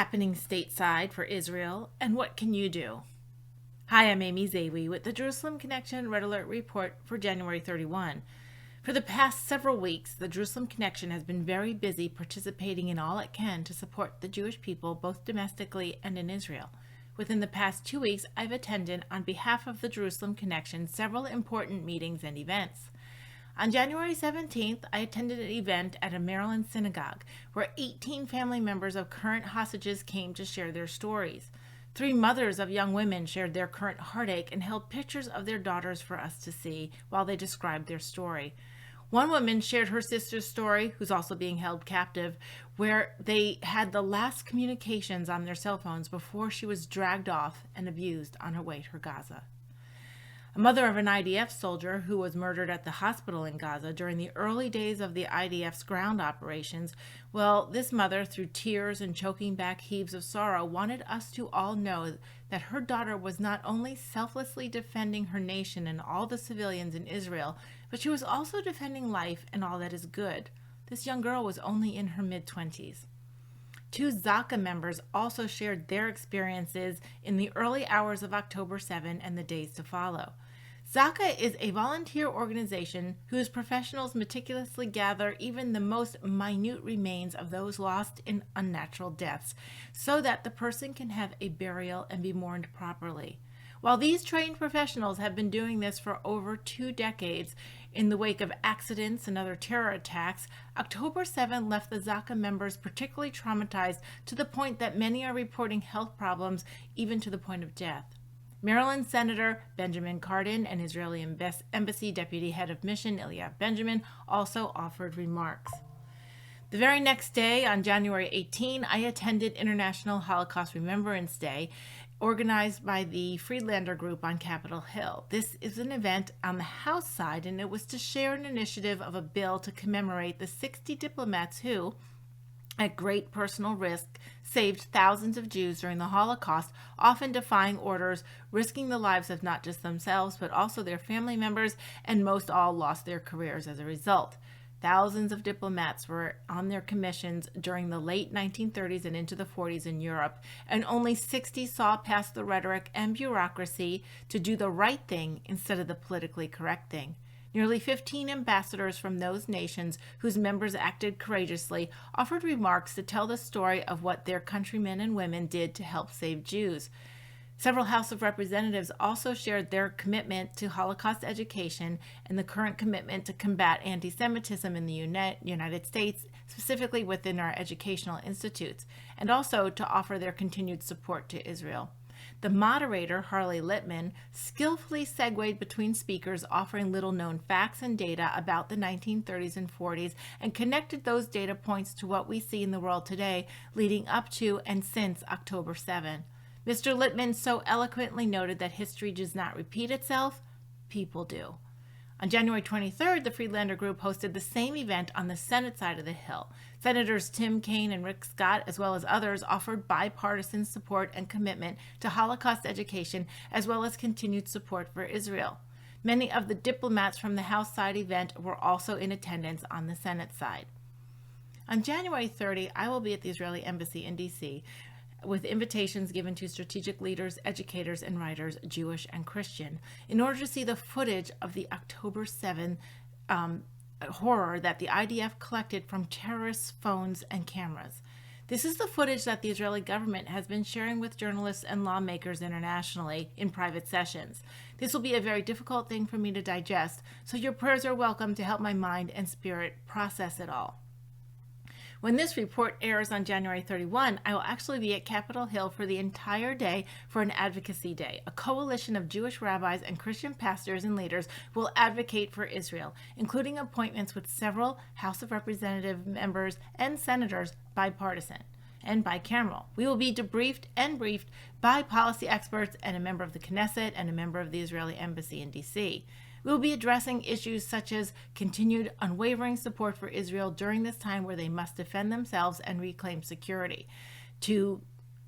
happening stateside for Israel, and what can you do? Hi, I'm Amy Zawi with the Jerusalem Connection Red Alert Report for January 31. For the past several weeks, the Jerusalem Connection has been very busy participating in all it can to support the Jewish people both domestically and in Israel. Within the past 2 weeks, I've attended on behalf of the Jerusalem Connection several important meetings and events. On January 17th, I attended an event at a Maryland synagogue where 18 family members of current hostages came to share their stories. 3 mothers of young women shared their current heartache and held pictures of their daughters for us to see while they described their story. One woman shared her sister's story, who's also being held captive, where they had the last communications on their cell phones before she was dragged off and abused on her way to Gaza. A mother of an IDF soldier who was murdered at the hospital in Gaza during the early days of the IDF's ground operations, well, this mother, through tears and choking back heaves of sorrow, wanted us to all know that her daughter was not only selflessly defending her nation and all the civilians in Israel, but she was also defending life and all that is good. This young girl was only in her mid-20s. 2 Zaka members also shared their experiences in the early hours of October 7 and the days to follow. Zaka is a volunteer organization whose professionals meticulously gather even the most minute remains of those lost in unnatural deaths so that the person can have a burial and be mourned properly. While these trained professionals have been doing this for over 2 decades, in the wake of accidents and other terror attacks, October 7 left the Zaka members particularly traumatized to the point that many are reporting health problems, even to the point of death. Maryland Senator Benjamin Cardin and Israeli Embassy Deputy Head of Mission Ilya Benjamin also offered remarks. The very next day, on January 18, I attended International Holocaust Remembrance Day, organized by the Friedlander Group on Capitol Hill. This is an event on the House side, and it was to share an initiative of a bill to commemorate the 60 diplomats who, at great personal risk, saved thousands of Jews during the Holocaust, often defying orders, risking the lives of not just themselves, but also their family members, and most all lost their careers as a result. Thousands of diplomats were on their commissions during the late 1930s and into the 40s in Europe, and only 60 saw past the rhetoric and bureaucracy to do the right thing instead of the politically correct thing. Nearly 15 ambassadors from those nations whose members acted courageously offered remarks to tell the story of what their countrymen and women did to help save Jews. Several House of Representatives also shared their commitment to Holocaust education and the current commitment to combat anti-Semitism in the United States, specifically within our educational institutes, and also to offer their continued support to Israel. The moderator, Harley Littman, skillfully segued between speakers offering little-known facts and data about the 1930s and 40s and connected those data points to what we see in the world today leading up to and since October 7. Mr. Littman so eloquently noted that history does not repeat itself, people do. On January 23rd, the Friedlander Group hosted the same event on the Senate side of the Hill. Senators Tim Kaine and Rick Scott, as well as others, offered bipartisan support and commitment to Holocaust education, as well as continued support for Israel. Many of the diplomats from the House side event were also in attendance on the Senate side. On January 30, I will be at the Israeli Embassy in D.C., with invitations given to strategic leaders, educators, and writers, Jewish and Christian, in order to see the footage of the October 7 horror that the IDF collected from terrorists' phones and cameras. This is the footage that the Israeli government has been sharing with journalists and lawmakers internationally in private sessions. This will be a very difficult thing for me to digest, so your prayers are welcome to help my mind and spirit process it all. When this report airs on January 31, I will actually be at Capitol Hill for the entire day for an advocacy day. A coalition of Jewish rabbis and Christian pastors and leaders will advocate for Israel, including appointments with several House of Representative members and senators, bipartisan and bicameral. We will be debriefed and briefed by policy experts and a member of the Knesset and a member of the Israeli Embassy in D.C. We will be addressing issues such as continued unwavering support for Israel during this time where they must defend themselves and reclaim security, to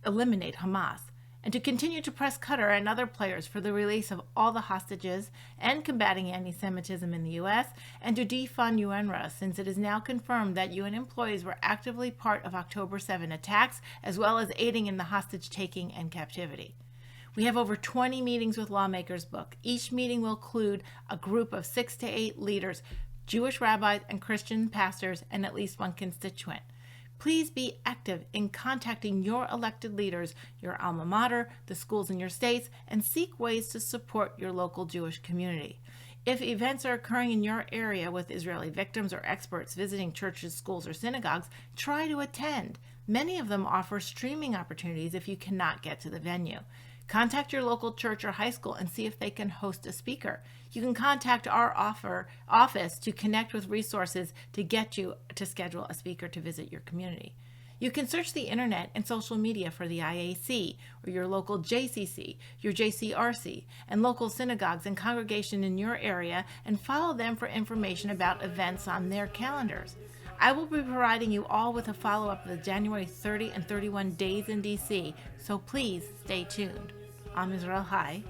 eliminate Hamas, and to continue to press Qatar and other players for the release of all the hostages and combating anti-Semitism in the U.S., and to defund UNRWA, since it is now confirmed that UN employees were actively part of October 7 attacks, as well as aiding in the hostage-taking and captivity. We have over 20 meetings with lawmakers booked. Each meeting will include a group of 6 to 8 leaders, Jewish rabbis and Christian pastors, and at least one constituent. Please be active in contacting your elected leaders, your alma mater, the schools in your states, and seek ways to support your local Jewish community. If events are occurring in your area with Israeli victims or experts visiting churches, schools, or synagogues, try to attend. Many of them offer streaming opportunities if you cannot get to the venue. Contact your local church or high school and see if they can host a speaker. You can contact our office to connect with resources to get you to schedule a speaker to visit your community. You can search the internet and social media for the IAC or your local JCC, your JCRC, and local synagogues and congregation in your area and follow them for information about events on their calendars. I will be providing you all with a follow-up of the January 30 and 31 days in DC, so please stay tuned. I'm Israel Hai.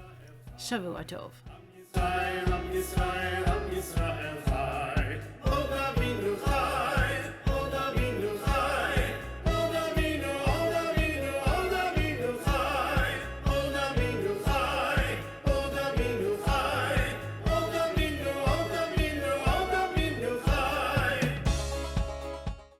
Shavua Tov.